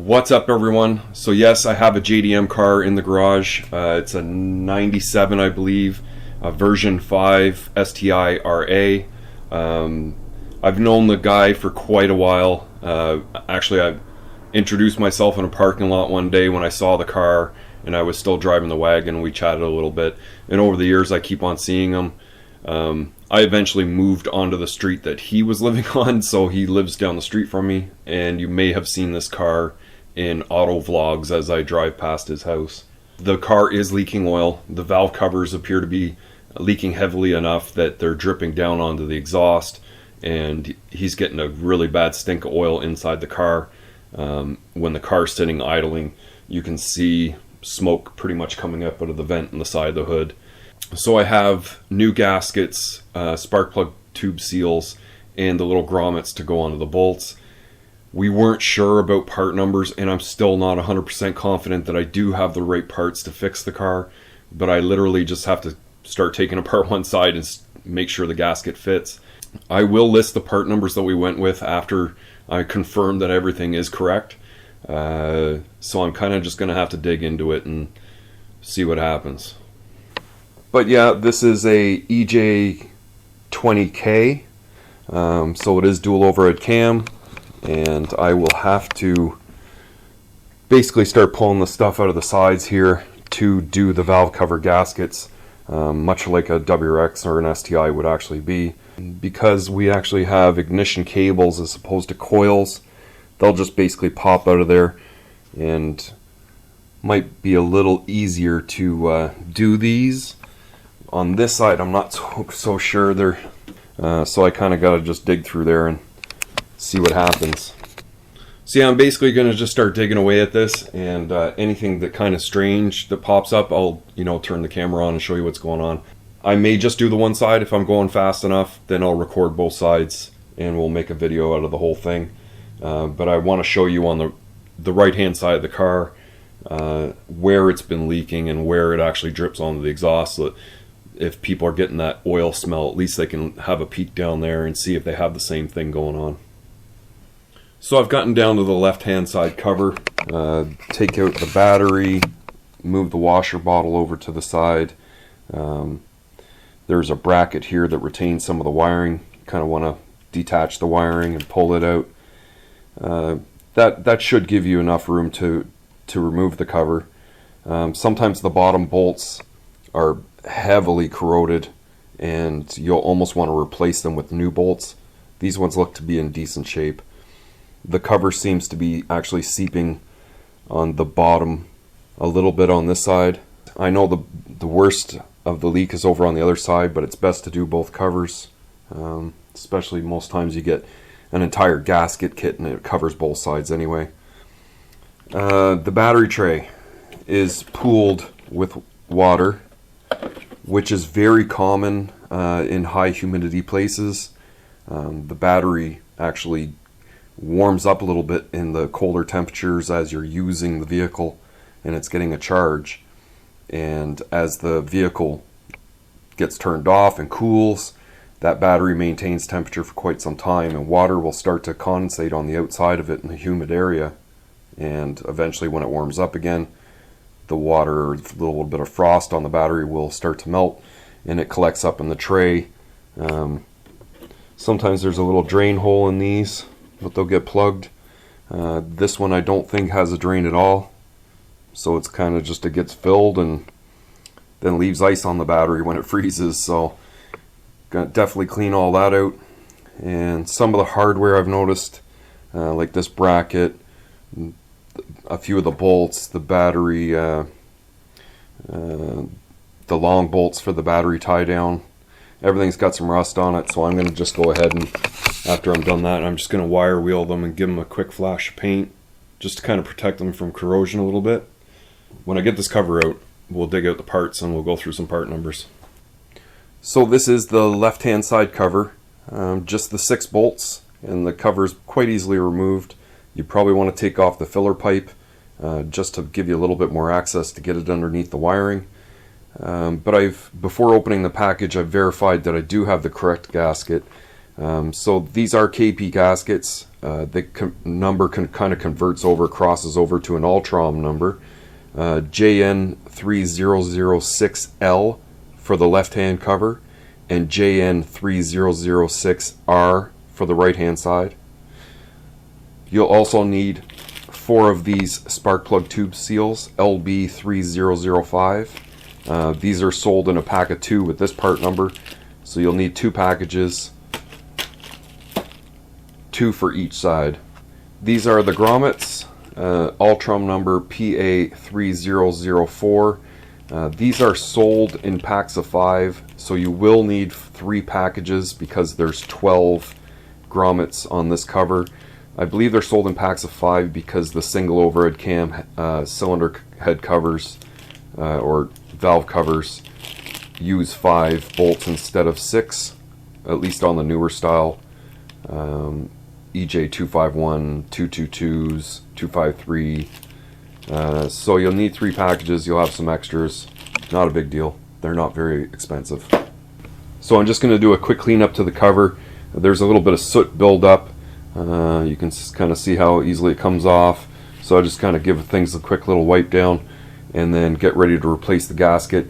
What's up, everyone? So yes, I have a JDM car in the garage. It's a 97, I believe, version 5 STI RA. I've known the guy for quite a while. Actually, I introduced myself in a parking lot one day when I saw the car and I was still driving the wagon. We chatted a little bit, and over the years I keep on seeing him. I eventually moved onto the street that he was living on, so he lives down the street from me, and you may have seen this car in auto vlogs as I drive past his house. The car is leaking oil. The valve covers appear to be leaking heavily enough that they're dripping down onto the exhaust, and he's getting a really bad stink of oil inside the car. When the car's sitting idling, you can see smoke pretty much coming up out of the vent in the side of the hood. So I have new gaskets, spark plug tube seals, and the little grommets to go onto the bolts. We weren't sure about part numbers, and I'm still not 100% confident that I do have the right parts to fix the car, but I literally just have to start taking apart one side and make sure the gasket fits. I will list the part numbers that we went with after I confirm that everything is correct. So I'm kind of just going to have to dig into it and see what happens. But yeah, this is a EJ20K, so it is dual overhead cam, and I will have to basically start pulling the stuff out of the sides here to do the valve cover gaskets, much like a WRX or an STI would actually be. Because we actually have ignition cables as opposed to coils, they'll just basically pop out of there, and might be a little easier to do these. On this side, I'm not so sure there, so I kind of got to just dig through there and see what happens. So yeah, I'm basically going to just start digging away at this, and anything that kind of strange that pops up, I'll turn the camera on and show you what's going on. I may just do the one side. If I'm going fast enough, then I'll record both sides and we'll make a video out of the whole thing. But I want to show you on the right hand side of the car where it's been leaking and where it actually drips onto the exhaust, so that if people are getting that oil smell, at least they can have a peek down there and see if they have the same thing going on. So I've gotten down to the left hand side cover, take out the battery, move the washer bottle over to the side. There's a bracket here that retains some of the wiring. Kind of want to detach the wiring and pull it out. That should give you enough room to remove the cover. Sometimes the bottom bolts are heavily corroded and you'll almost want to replace them with new bolts. These ones look to be in decent shape. The cover seems to be actually seeping on the bottom a little bit on this side. I know the worst of the leak is over on the other side, but it's best to do both covers, especially most times you get an entire gasket kit and it covers both sides anyway. The battery tray is pooled with water, which is very common in high humidity places. The battery actually warms up a little bit in the colder temperatures as you're using the vehicle and it's getting a charge. And as the vehicle gets turned off and cools, that battery maintains temperature for quite some time, and water will start to condensate on the outside of it in the humid area. And eventually when it warms up again, the water or a little bit of frost on the battery will start to melt and it collects up in the tray. Sometimes there's a little drain hole in these, but they'll get plugged. This one I don't think has a drain at all, so it's kind of just, it gets filled and then leaves ice on the battery when it freezes. So gotta definitely clean all that out. And some of the hardware I've noticed, like this bracket, a few of the bolts, the battery, the long bolts for the battery tie down, everything's got some rust on it. So I'm going to just go ahead and, after I'm done that, I'm just going to wire wheel them and give them a quick flash of paint just to kind of protect them from corrosion a little bit. When I get this cover out, we'll dig out the parts and we'll go through some part numbers. So this is the left hand side cover, just the 6 bolts, and the cover is quite easily removed. You probably want to take off the filler pipe just to give you a little bit more access to get it underneath the wiring. But before opening the package, I've verified that I do have the correct gasket. So these are KP gaskets. The number kind of converts over, crosses over to an Ultram number. JN3006L for the left-hand cover, and JN3006R for the right-hand side. You'll also need 4 of these spark plug tube seals, LB3005. These are sold in a pack of 2 with this part number, so you'll need 2 packages, 2 for each side. These are the grommets, Ultram number PA3004. These are sold in packs of 5, so you will need 3 packages because there's 12 grommets on this cover. I believe they're sold in packs of 5 because the single overhead cam cylinder head covers or valve covers use 5 bolts instead of 6, at least on the newer style. EJ251, 222s, 253. So you'll need 3 packages. You'll have some extras. Not a big deal. They're not very expensive. So I'm just going to do a quick cleanup to the cover. There's a little bit of soot buildup. You can kind of see how easily it comes off. So I just kind of give things a quick little wipe down and then get ready to replace the gasket.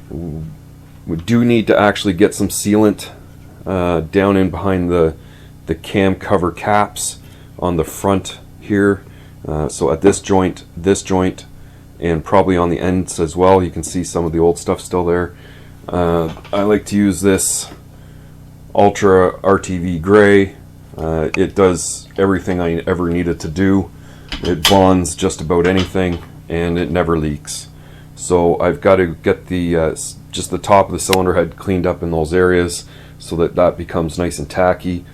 We do need to actually get some sealant down in behind the cam cover caps on the front here. So at this joint, and probably on the ends as well. You can see some of the old stuff still there. I like to use this Ultra RTV Gray. It does everything I ever needed to do. It bonds just about anything, and it never leaks. So I've got to get the just the top of the cylinder head cleaned up in those areas so that that becomes nice and tacky.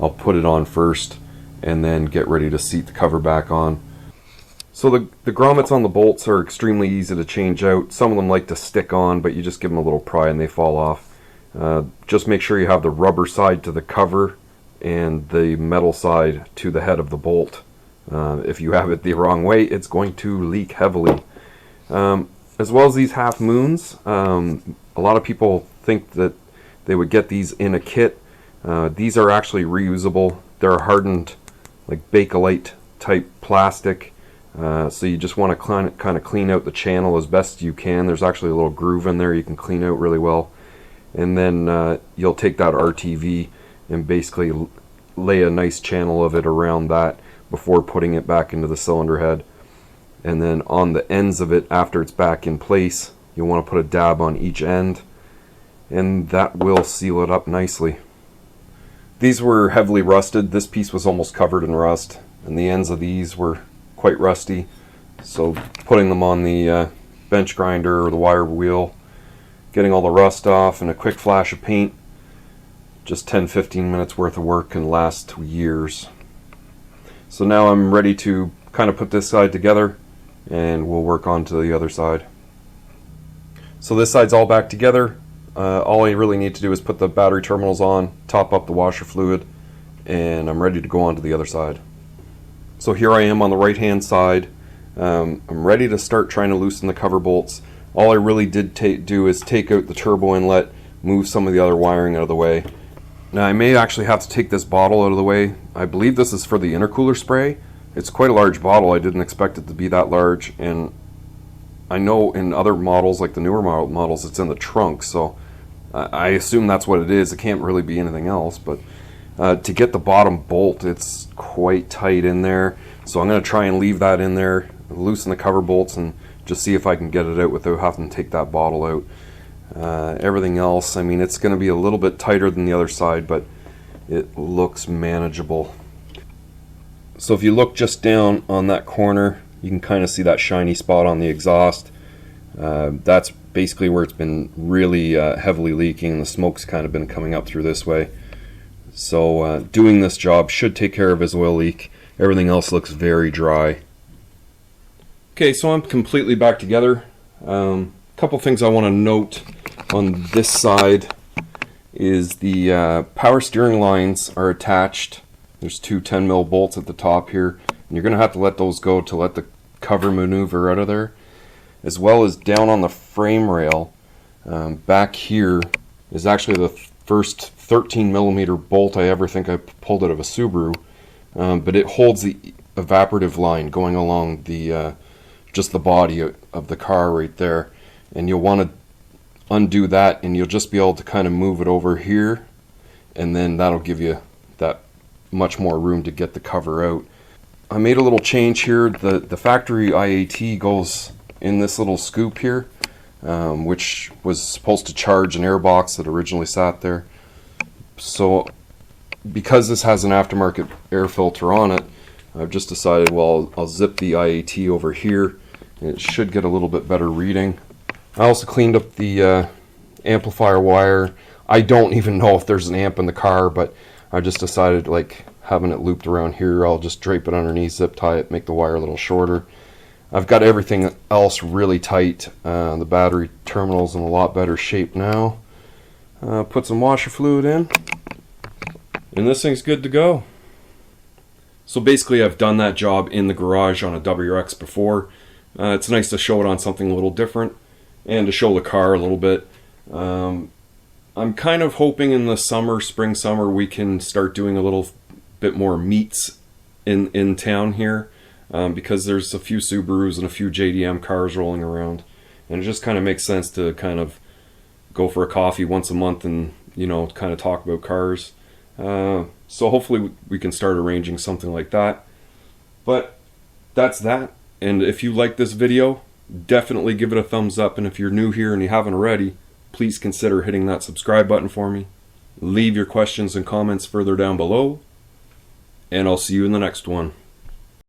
I'll put it on first and then get ready to seat the cover back on. So the grommets on the bolts are extremely easy to change out. Some of them like to stick on, but you just give them a little pry and they fall off. Just make sure you have the rubber side to the cover and the metal side to the head of the bolt. If you have it the wrong way, it's going to leak heavily. As well as these half moons, a lot of people think that they would get these in a kit. These are actually reusable. They're hardened like Bakelite type plastic. So you just want to kind of clean out the channel as best you can. There's actually a little groove in there you can clean out really well. And then you'll take that RTV and basically lay a nice channel of it around that before putting it back into the cylinder head. And then on the ends of it, after it's back in place, you'll want to put a dab on each end, and that will seal it up nicely. These were heavily rusted. This piece was almost covered in rust, and the ends of these were quite rusty. So putting them on the bench grinder or the wire wheel, getting all the rust off, and a quick flash of paint, just 10-15 minutes worth of work can last years. So now I'm ready to kind of put this side together, and we'll work on to the other side. So this side's all back together. All I really need to do is put the battery terminals on, top up the washer fluid, and I'm ready to go on to the other side. So here I am on the right hand side. I'm ready to start trying to loosen the cover bolts. All I really did do is take out the turbo inlet, move some of the other wiring out of the way. Now I may actually have to take this bottle out of the way. I believe this is for the intercooler spray. It's quite a large bottle. I didn't expect it to be that large, and I know in other models, like the newer models, it's in the trunk, so I assume that's what it is. It can't really be anything else, but to get the bottom bolt, it's quite tight in there, so I'm going to try and leave that in there, loosen the cover bolts, and just see if I can get it out without having to take that bottle out. Everything else, I mean, it's going to be a little bit tighter than the other side, but it looks manageable. So if you look just down on that corner, you can kind of see that shiny spot on the exhaust. That's basically where it's been really heavily leaking. The smoke's kind of been coming up through this way. So doing this job should take care of his oil leak. Everything else looks very dry. Okay, so I'm completely back together. Couple things I want to note on this side is the power steering lines are attached. There's two 10mm bolts at the top here, and you're going to have to let those go to let the cover maneuver out of there. As well as down on the frame rail, back here is actually the first 13 millimeter bolt I ever think I pulled out of a Subaru, but it holds the evaporative line going along the just the body of the car right there, and you'll want to undo that, and you'll just be able to kind of move it over here, and then that'll give you that much more room to get the cover out. I made a little change here. The factory IAT goes in this little scoop here, which was supposed to charge an air box that originally sat there. So because this has an aftermarket air filter on it, I've just decided, well, I'll zip the IAT over here, and it should get a little bit better reading. I also cleaned up the amplifier wire. I don't even know if there's an amp in the car, but I just decided, like, having it looped around here, I'll just drape it underneath, zip tie it, make the wire a little shorter. I've got everything else really tight. The battery terminal's in a lot better shape now. Put some washer fluid in, and this thing's good to go. So basically I've done that job in the garage on a WRX before. It's nice to show it on something a little different and to show the car a little bit. I'm kind of hoping in the summer, spring, summer, we can start doing a little bit more meets in town here, because there's a few Subarus and a few JDM cars rolling around, and it just kind of makes sense to kind of go for a coffee once a month and, you know, kind of talk about cars. So hopefully we can start arranging something like that. But that's that. And if you like this video, definitely give it a thumbs up. And if you're new here and you haven't already, please consider hitting that subscribe button for me. Leave your questions and comments further down below. And I'll see you in the next one.